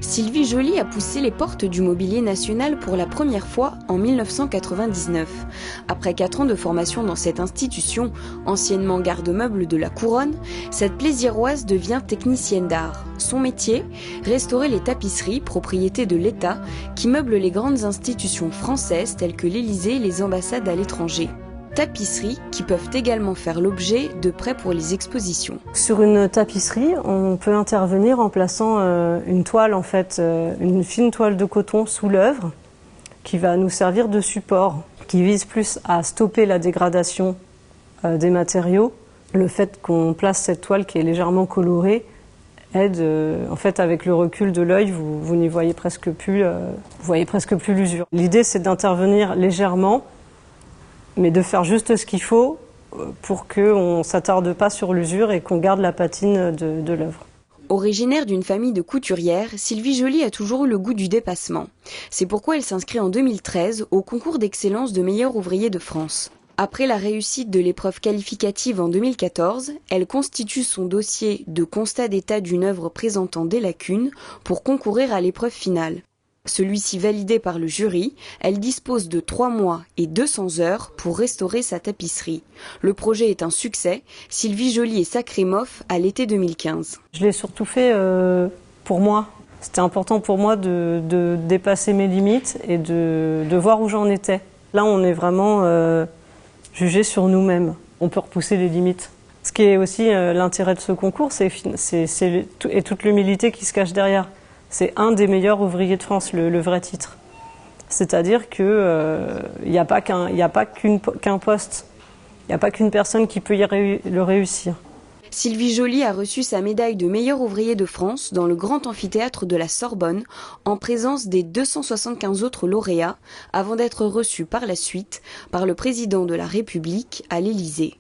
Sylvie Joly a poussé les portes du mobilier national pour la première fois en 1999. Après 4 ans de formation dans cette institution, anciennement garde-meuble de la Couronne, cette plaisiroise devient technicienne d'art. Son métier, restaurer les tapisseries, propriété de l'État, qui meublent les grandes institutions françaises telles que l'Élysée et les ambassades à l'étranger. Tapisseries qui peuvent également faire l'objet de prêts pour les expositions. Sur une tapisserie, on peut intervenir en plaçant une toile, une fine toile de coton sous l'œuvre qui va nous servir de support, qui vise plus à stopper la dégradation des matériaux. Le fait qu'on place cette toile qui est légèrement colorée aide, avec le recul de l'œil, vous n'y voyez presque plus, vous voyez presque plus l'usure. L'idée, c'est d'intervenir légèrement, mais de faire juste ce qu'il faut pour qu'on ne s'attarde pas sur l'usure et qu'on garde la patine de l'œuvre. Originaire d'une famille de couturières, Sylvie Joly a toujours eu le goût du dépassement. C'est pourquoi elle s'inscrit en 2013 au concours d'excellence de meilleur ouvrier de France. Après la réussite de l'épreuve qualificative en 2014, elle constitue son dossier de constat d'état d'une œuvre présentant des lacunes pour concourir à l'épreuve finale. Celui-ci validé par le jury, elle dispose de 3 mois et 200 heures pour restaurer sa tapisserie. Le projet est un succès. Sylvie Joly est sacrée MOF à l'été 2015. Je l'ai surtout fait pour moi. C'était important pour moi de dépasser mes limites et de voir où j'en étais. Là, on est vraiment jugé sur nous-mêmes. On peut repousser les limites. Ce qui est aussi l'intérêt de ce concours, c'est toute l'humilité qui se cache derrière. C'est un des meilleurs ouvriers de France, le vrai titre. C'est-à-dire qu'il n'y a pas qu'un poste, il n'y a pas qu'une personne qui peut le réussir. Sylvie Joly a reçu sa médaille de meilleur ouvrier de France dans le grand amphithéâtre de la Sorbonne, en présence des 275 autres lauréats, avant d'être reçue par la suite par le président de la République à l'Élysée.